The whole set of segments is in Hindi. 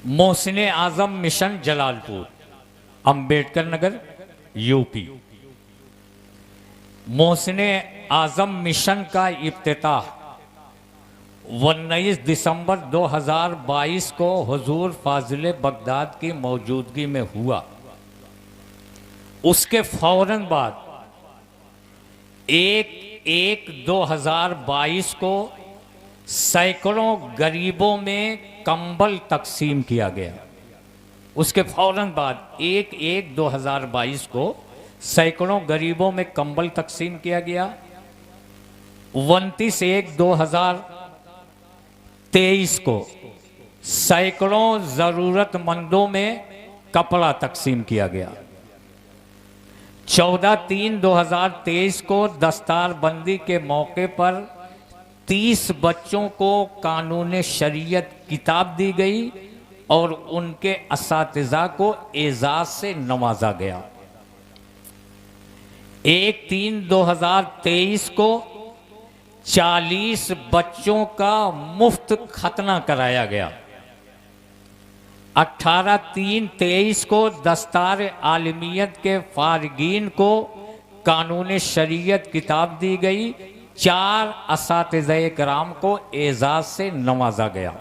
मोहसिन आजम मिशन जलालपुर, अंबेडकर नगर, यूपी। मोहसिन आजम मिशन का इफ्तिताह 19 दिसंबर 2022 को हुजूर फाजिल बगदाद की मौजूदगी में हुआ। उसके फौरन बाद 1/1/2022 को सैकड़ों गरीबों में कंबल तकसीम किया गया। उसके फौरन बाद 1/1/2022 को सैकड़ों गरीबों में कंबल तकसीम किया गया। 29/1/2023 को सैकड़ों ज़रूरतमंदों में कपड़ा तकसीम किया गया। 14/3/2023 को दस्तारबंदी के मौके पर 30 बच्चों को कानून शरीयत किताब दी गई और उनके असातिज़ा को एजाज़ से नवाजा गया। 1/3/2023 को 40 बच्चों का मुफ्त खतना कराया गया। 18/3/23 को दस्तार आलमियत के फारगीन को कानून शरीयत किताब दी गई। 4 असातिज़े कराम को एजाज़ से नवाजा गया।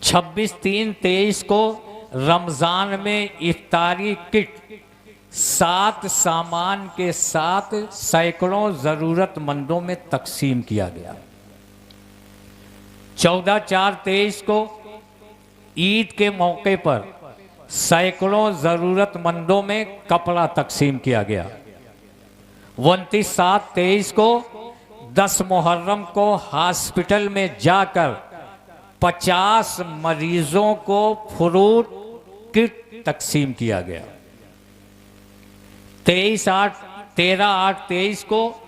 26/3/23 को रमज़ान में इफ्तारी किट 7 सामान के साथ सैकड़ों ज़रूरतमंदों में तकसीम किया गया। 14/4/23 को ईद के मौके पर सैकड़ों ज़रूरतमंदों में कपड़ा तकसीम किया गया। 29/7/23 को 10 मुहर्रम को हॉस्पिटल में जाकर 50 मरीजों को फ्रूट किट तकसीम किया गया। 13/8/23 को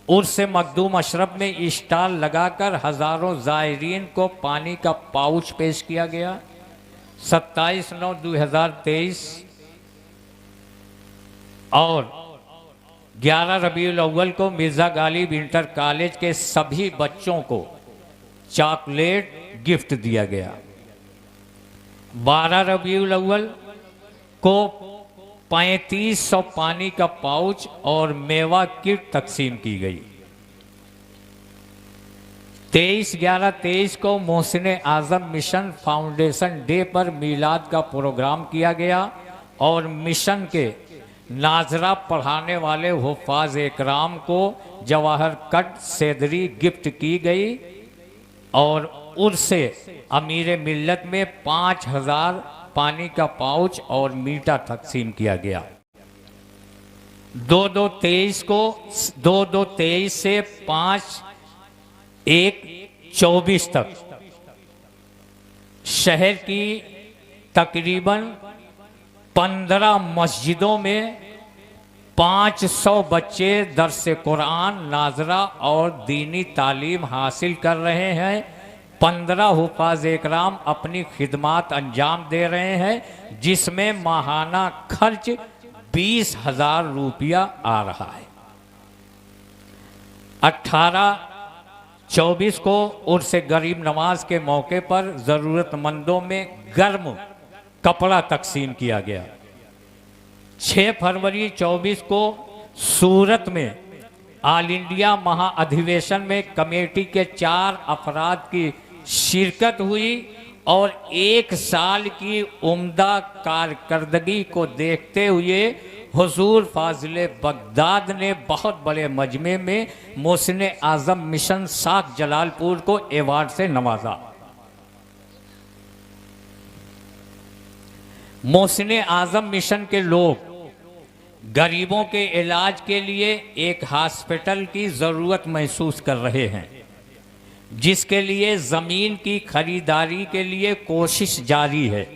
उर्स मखदूम अशरफ में स्टॉल लगाकर हजारों ज़ायरीन को पानी का पाउच पेश किया गया। 27/9/2023 और 11 रबीउल अव्वल को मिर्ज़ा गालिब इंटर कॉलेज के सभी बच्चों को चॉकलेट गिफ्ट दिया गया। 12 रबीउल अव्वल को 3500 पानी का पाउच और मेवा किट तकसीम की गई। 23/11/23 को मोहसिन आजम मिशन फाउंडेशन डे पर मीलाद का प्रोग्राम किया गया और मिशन के नाजरा पढ़ाने वाले हुफ़ाज़ इकराम को जवाहर कट सेदरी गिफ्ट की गई और उर्से अमीर मिल्लत में 5000 पानी का पाउच और मीठा तकसीम किया गया। 2/2/23 को 2/2/23 से 5/1/24 तक शहर की तकरीबन 15 मस्जिदों में 500 बच्चे दर्स कुरान, नाजरा और दीनी तालीम हासिल कर रहे हैं। 15 हुफ़ाज़ इकराम अपनी खिदमात अंजाम दे रहे हैं, जिसमें माहाना खर्च 20,000 रुपया आ रहा है। 18/24 को उर्स गरीब नवाज के मौके पर ज़रूरतमंदों में गर्म कपड़ा तकसीम किया गया। 6 फरवरी 24 को सूरत में ऑल इंडिया महाअधिवेशन में कमेटी के 4 अफराद की शिरकत हुई और 1 साल की उम्दा कारकर्दगी को देखते हुए हुजूर फाजिल बगदाद ने बहुत बड़े मजमे में मोहसिन आजम मिशन साख जलालपुर को एवार्ड से नवाजा। मोहसिन आजम मिशन के लोग गरीबों के इलाज के लिए एक हॉस्पिटल की ज़रूरत महसूस कर रहे हैं, जिसके लिए ज़मीन की खरीदारी के लिए कोशिश जारी है।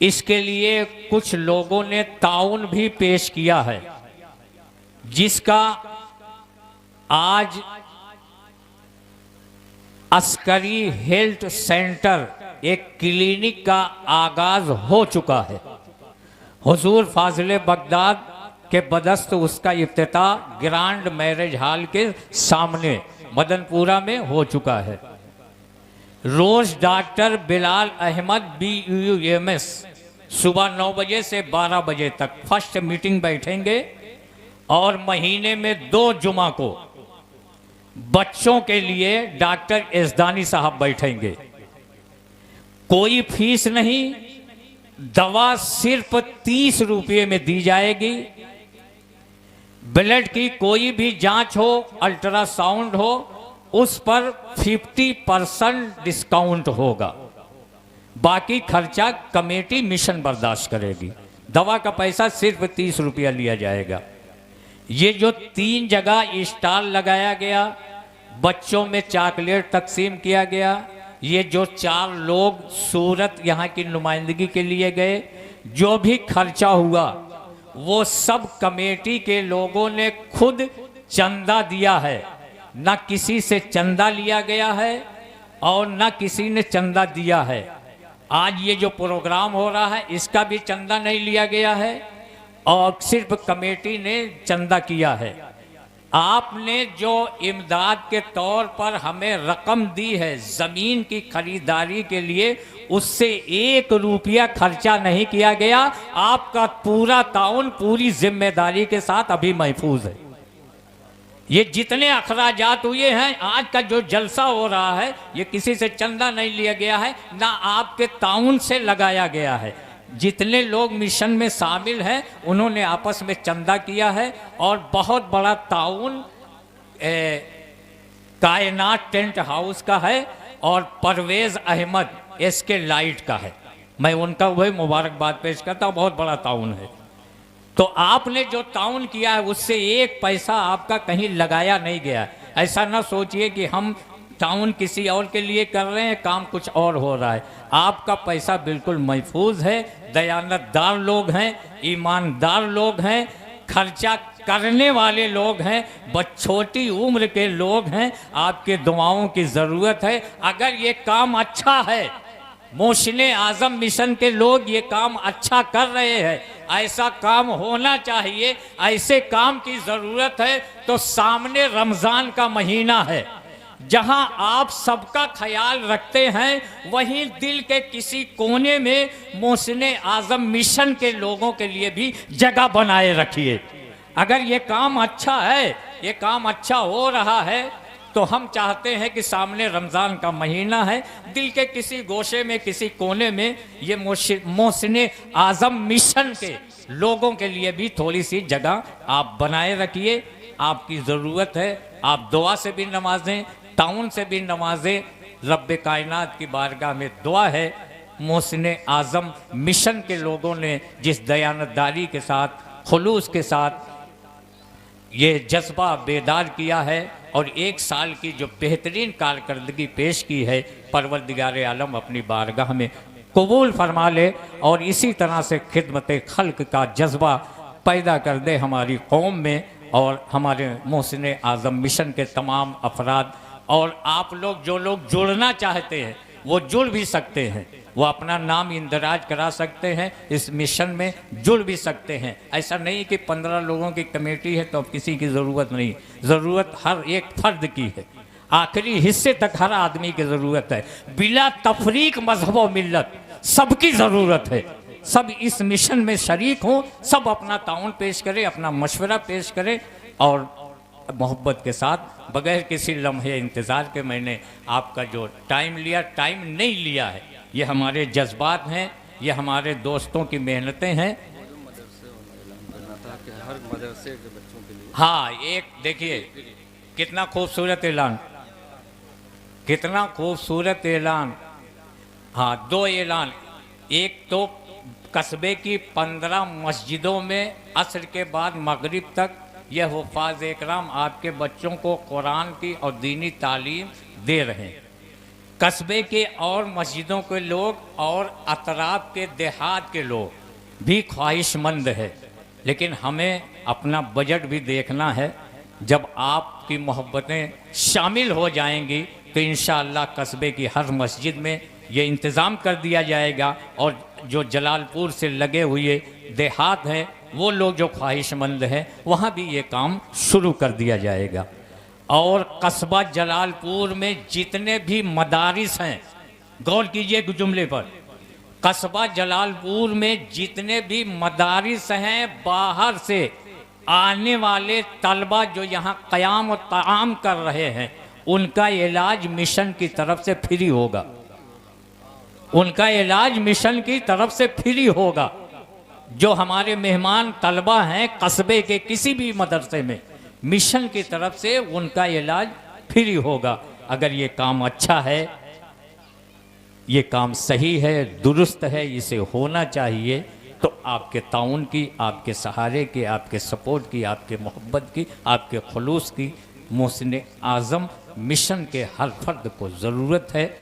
इसके लिए कुछ लोगों ने ताउन भी पेश किया है, जिसका आज अस्करी हेल्थ सेंटर एक क्लिनिक का आगाज हो चुका है। हुजूर फाजिल बगदाद के बदस्त उसका इफ्तिताह ग्रांड मैरिज हॉल के सामने मदनपुरा में हो चुका है। रोज डॉक्टर बिलाल अहमद BUMS सुबह 9 बजे से 12 बजे तक फर्स्ट मीटिंग बैठेंगे और महीने में 2 जुमा को बच्चों के लिए डॉक्टर एसदानी साहब बैठेंगे। कोई फीस नहीं, दवा सिर्फ 30 रुपये में दी जाएगी। ब्लड की कोई भी जांच हो, अल्ट्रासाउंड हो, उस पर 50% डिस्काउंट होगा। बाकी खर्चा कमेटी मिशन बर्दाश्त करेगी। दवा का पैसा सिर्फ 30 रुपया लिया जाएगा। ये जो 3 जगह स्टॉल लगाया गया, बच्चों में चॉकलेट तकसीम किया गया, ये जो 4 लोग सूरत यहाँ की नुमाइंदगी के लिए गए, जो भी खर्चा हुआ वो सब कमेटी के लोगों ने खुद चंदा दिया है। ना किसी से चंदा लिया गया है और ना किसी ने चंदा दिया है। आज ये जो प्रोग्राम हो रहा है इसका भी चंदा नहीं लिया गया है और सिर्फ कमेटी ने चंदा किया है। आपने जो इमदाद के तौर पर हमें रकम दी है ज़मीन की खरीदारी के लिए, उससे 1 रुपया खर्चा नहीं किया गया। आपका पूरा ताउन पूरी जिम्मेदारी के साथ अभी महफूज है। ये जितने अखराजात हुए हैं, आज का जो जलसा हो रहा है, ये किसी से चंदा नहीं लिया गया है, ना आपके ताउन से लगाया गया है। जितने लोग मिशन में शामिल हैं उन्होंने आपस में चंदा किया है और बहुत बड़ा ताउन कायनात टेंट हाउस का है और परवेज़ अहमद SK लाइट का है। मैं उनका वही मुबारकबाद पेश करता हूँ, बहुत बड़ा ताउन है। तो आपने जो ताउन किया है उससे 1 पैसा आपका कहीं लगाया नहीं गया। ऐसा ना सोचिए कि हम ताउन किसी और के लिए कर रहे हैं, काम कुछ और हो रहा है। आपका पैसा बिल्कुल महफूज है। दयानतदार लोग हैं, ईमानदार लोग हैं, खर्चा करने वाले लोग हैं, छोटी उम्र के लोग हैं। आपके दुआओं की ज़रूरत है। अगर ये काम अच्छा है, मोहसिने आज़म मिशन के लोग ये काम अच्छा कर रहे हैं, ऐसा काम होना चाहिए, ऐसे काम की ज़रूरत है। तो सामने रमज़ान का महीना है, जहां आप सबका ख्याल रखते हैं, वहीं दिल के किसी कोने में मोहसिने आज़म मिशन के लोगों के लिए भी जगह बनाए रखिए। अगर ये काम अच्छा है, ये काम अच्छा हो रहा है, तो हम चाहते हैं कि सामने रमज़ान का महीना है, दिल के किसी गोशे में, किसी कोने में ये मोहसिने आज़म मिशन के लोगों के लिए भी थोड़ी सी जगह आप बनाए रखिए। आपकी ज़रूरत है। आप दुआ से भी नमाजें, ताउन से भी नमाजें। रब्बे कायनात की बारगाह में दुआ है, मोहसिने आज़म मिशन के लोगों ने जिस दयानतदारी के साथ, खुलूस के साथ ये जज्बा बेदार किया है और 1 साल की जो बेहतरीन कारकर्दगी पेश की है, परवरदिगार आलम अपनी बारगाह में कबूल फरमा ले और इसी तरह से खिदमत खल्क का जज्बा पैदा कर दे हमारी कौम में और हमारे मोहसिने आज़म मिशन के तमाम अफराद। और आप लोग जो लोग जुड़ना चाहते हैं वो जुड़ भी सकते हैं, वो अपना नाम इंदराज करा सकते हैं, इस मिशन में जुड़ भी सकते हैं। ऐसा नहीं कि 15 लोगों की कमेटी है तो अब किसी की ज़रूरत नहीं, ज़रूरत हर एक फ़र्द की है, आखिरी हिस्से तक हर आदमी की ज़रूरत है। बिला तफरीक मजहब व मिल्लत सबकी ज़रूरत है। सब इस मिशन में शरीक हों, सब अपना ताउन पेश करें, अपना मशवरा पेश करें और मोहब्बत के साथ, बगैर किसी लम्हे इंतज़ार के मैंने आपका जो टाइम लिया, टाइम नहीं लिया है, ये हमारे जज्बात हैं, ये हमारे दोस्तों की मेहनतें हैं। हर मदरसे के बच्चों के लिए हाँ, एक देखिए कितना खूबसूरत ऐलान, कितना खूबसूरत ऐलान। हाँ, 2 ऐलान। एक तो कस्बे की 15 मस्जिदों में असर के बाद मगरिब तक यह हुफ़ाज़ इकराम आपके बच्चों को कुरान की और दीनी तालीम दे रहे हैं। कस्बे के और मस्जिदों के लोग और अतराफ के देहात के लोग भी ख्वाहिशमंद है, लेकिन हमें अपना बजट भी देखना है। जब आपकी मोहब्बतें शामिल हो जाएंगी तो इंशाअल्लाह कस्बे की हर मस्जिद में ये इंतज़ाम कर दिया जाएगा और जो जलालपुर से लगे हुए देहात हैं वो लोग जो ख्वाहिशमंद हैं वहाँ भी ये काम शुरू कर दिया जाएगा। और कस्बा जलालपुर में जितने भी मदारिस हैं, गौर कीजिए जुमले पर, कस्बा जलालपुर में जितने भी मदारिस हैं, बाहर से आने वाले तलबा जो यहाँ क़याम और ताआम कर रहे हैं, उनका इलाज मिशन की तरफ से फ्री होगा। उनका इलाज मिशन की तरफ से फ्री होगा। जो हमारे मेहमान तलबा हैं कस्बे के किसी भी मदरसे में, मिशन की तरफ से उनका इलाज फ्री होगा। अगर ये काम अच्छा है, ये काम सही है, दुरुस्त है, इसे होना चाहिए, तो आपके ताउन की, आपके सहारे की, आपके सपोर्ट की, आपके मोहब्बत की, आपके खुलूस की मुहसिन आज़म मिशन के हर फर्द को ज़रूरत है।